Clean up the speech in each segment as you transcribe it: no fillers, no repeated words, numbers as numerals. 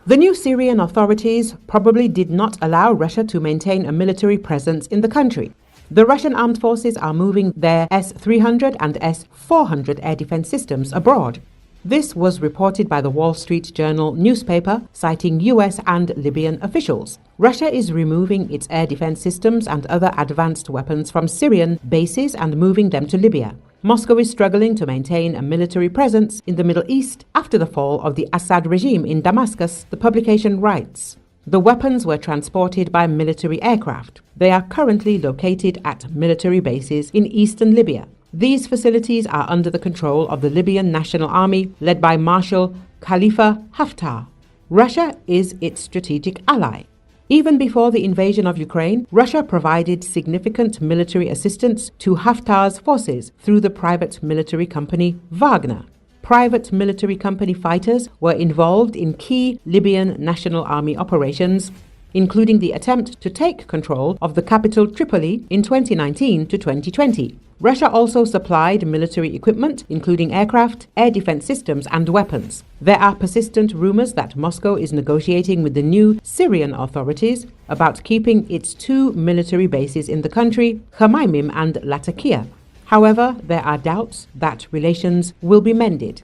The new Syrian authorities probably did not allow Russia to maintain a military presence in the country. The Russian armed forces are moving their S-300 and S-400 air defense systems abroad. This was reported by the Wall Street Journal newspaper, citing US and Libyan officials. Russia is removing its air defense systems and other advanced weapons from Syrian bases and moving them to Libya. Moscow is struggling to maintain a military presence in the Middle East after the fall of the Assad regime in Damascus, the publication writes. The weapons were transported by military aircraft. They are currently located at military bases in eastern Libya. These facilities are under the control of the Libyan National Army, led by Marshal Khalifa Haftar. Russia is its strategic ally. Even before the invasion of Ukraine, Russia provided significant military assistance to Haftar's forces through the private military company Wagner. Private military company fighters were involved in key Libyan National Army operations, including the attempt to take control of the capital Tripoli in 2019 to 2020. Russia also supplied military equipment, including aircraft, air defense systems, and weapons. There are persistent rumors that Moscow is negotiating with the new Syrian authorities about keeping its two military bases in the country, Khmeimim and Latakia. However, there are doubts that relations will be mended.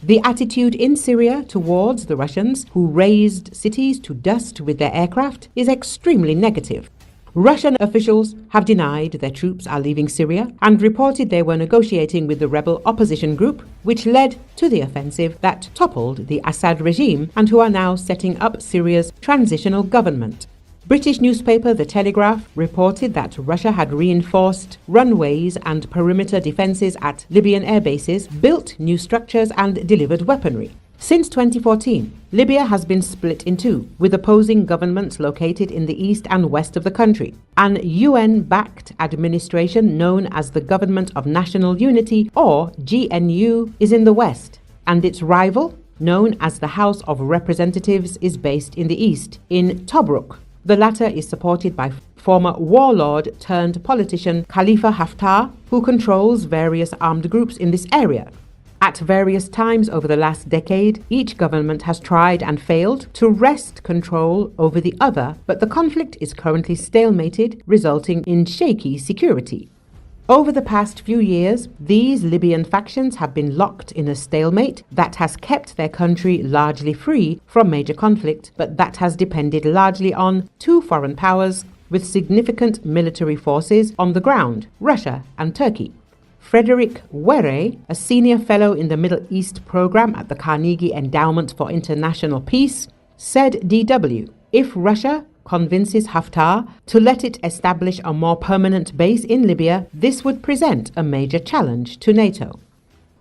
The attitude in Syria towards the Russians, who razed cities to dust with their aircraft, is extremely negative. Russian officials have denied their troops are leaving Syria and reported they were negotiating with the rebel opposition group, which led to the offensive that toppled the Assad regime and who are now setting up Syria's transitional government. British newspaper The Telegraph reported that Russia had reinforced runways and perimeter defenses at Libyan air bases, built new structures and delivered weaponry. Since 2014, Libya has been split in two, with opposing governments located in the east and west of the country. An UN-backed administration known as the Government of National Unity, or GNU, is in the west, and its rival, known as the House of Representatives, is based in the east, in Tobruk. The latter is supported by former warlord-turned-politician Khalifa Haftar, who controls various armed groups in this area. At various times over the last decade, each government has tried and failed to wrest control over the other, but the conflict is currently stalemated, resulting in shaky security. Over the past few years, these Libyan factions have been locked in a stalemate that has kept their country largely free from major conflict, but that has depended largely on two foreign powers with significant military forces on the ground, Russia and Turkey. Frederick Were, a senior fellow in the Middle East program at the Carnegie Endowment for International Peace, said DW, if Russia convinces Haftar to let it establish a more permanent base in Libya, this would present a major challenge to NATO.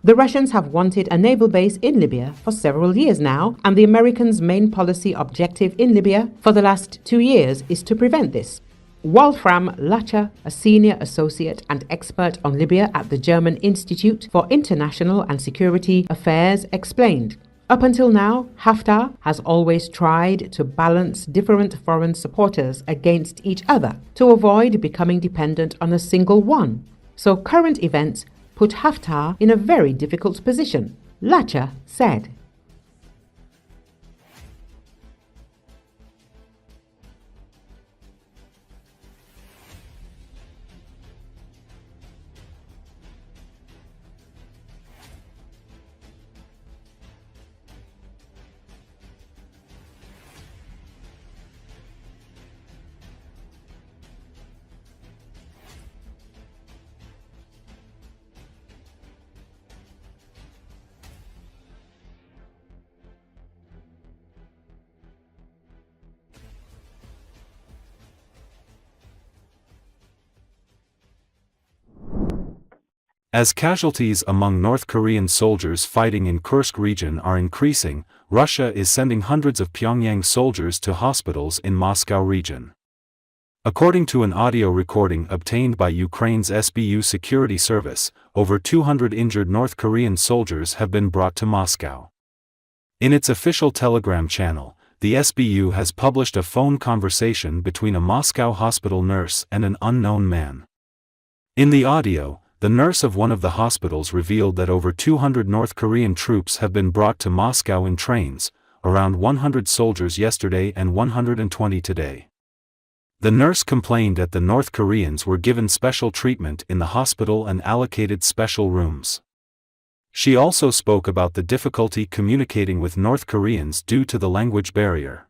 The Russians have wanted a naval base in Libya for several years now, and the Americans' main policy objective in Libya for the last 2 years is to prevent this. Wolfram Lacher, a senior associate and expert on Libya at the German Institute for International and Security Affairs, explained, up until now, Haftar has always tried to balance different foreign supporters against each other to avoid becoming dependent on a single one. So current events put Haftar in a very difficult position, Lacher said. As casualties among North Korean soldiers fighting in Kursk region are increasing, Russia is sending hundreds of Pyongyang soldiers to hospitals in Moscow region. According to an audio recording obtained by Ukraine's SBU security service, over 200 injured North Korean soldiers have been brought to Moscow. In its official Telegram channel, the SBU has published a phone conversation between a Moscow hospital nurse and an unknown man. In the audio, the nurse of one of the hospitals revealed that over 200 North Korean troops have been brought to Moscow in trains, around 100 soldiers yesterday and 120 today. The nurse complained that the North Koreans were given special treatment in the hospital and allocated special rooms. She also spoke about the difficulty communicating with North Koreans due to the language barrier.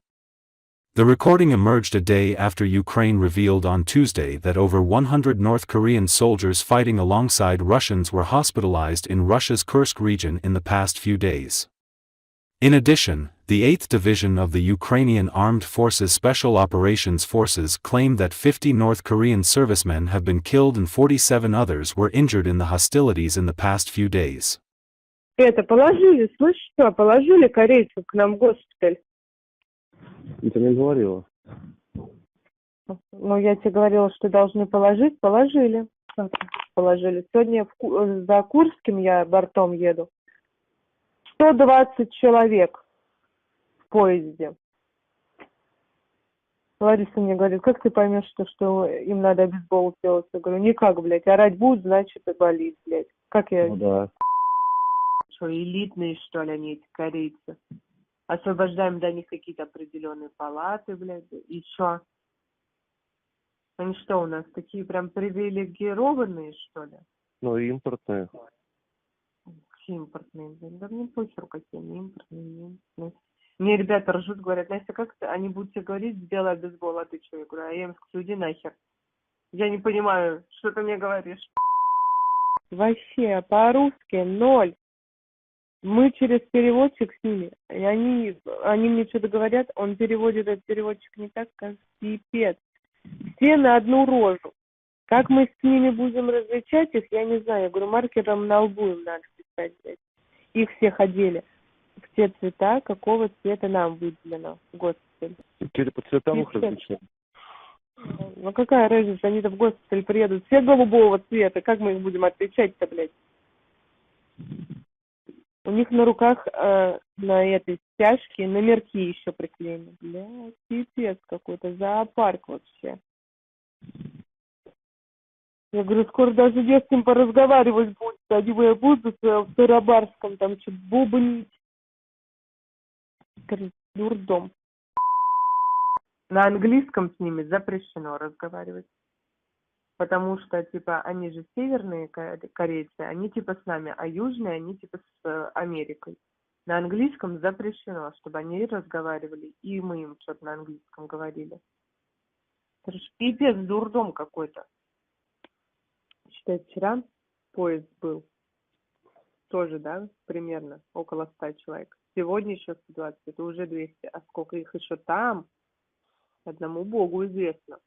The recording emerged a day after Ukraine revealed on Tuesday that over 100 North Korean soldiers fighting alongside Russians were hospitalized in Russia's Kursk region in the past few days. In addition, the 8th Division of the Ukrainian Armed Forces Special Operations Forces claimed that 50 North Korean servicemen have been killed and 47 others were injured in the hostilities in the past few days. Это положили, слышишь, что? Положили корейцев к нам в госпиталь. Ты мне говорила. Ну, я тебе говорила, что должны положить. Положили. Положили. Сегодня за Курским я бортом еду. 120 человек в поезде. Лариса мне говорит, как ты поймешь, что им надо обезбол сделать? Я говорю, никак, блядь. Орать будут, значит и болит, блядь. Как я... Ну да. Что, элитные, что ли, они, эти корейцы? Освобождаем для них какие-то определенные палаты, блядь, и что? Они что, у нас такие прям привилегированные, что ли? Ну, импортные. Импортные, блин. Да мне похеру, какие они импортные. Мне ребята ржут, говорят, Настя, как ты? Они будут тебе говорить, сделай обезбол, а ты что? Я говорю, а я им скажу, иди нахер. Я не понимаю, что ты мне говоришь. Вообще, по-русски ноль. Мы через переводчик с ними, и они мне что-то говорят, он переводит, этот переводчик не так, как пипец. Все на одну рожу. Как мы с ними будем различать их, я не знаю. Я говорю, маркером на лбу им надо писать, блядь. Их всех одели в те цвета, какого цвета нам выделено в госпиталь. Теперь по цветам их различаем. Ну какая разница, они-то в госпиталь приедут все голубого цвета, как мы их будем отличать-то, блядь? У них на руках на этой стяжке номерки еще приклеены. Блядь, пипец какой-то, зоопарк вообще. Я говорю, скоро даже не с кем поразговаривать будет. Они будут в Тарабарском там что-то бубнить. Дурдом. На английском с ними запрещено разговаривать. Потому что, типа, они же северные корейцы, они типа с нами, а южные, они типа с Америкой. На английском запрещено, чтобы они разговаривали, и мы им что-то на английском говорили. Это же пипец, дурдом какой-то. Считай, вчера поезд был. Тоже, да, примерно, около 100 человек. Сегодня еще 120, это уже 200. А сколько их еще там, одному Богу известно.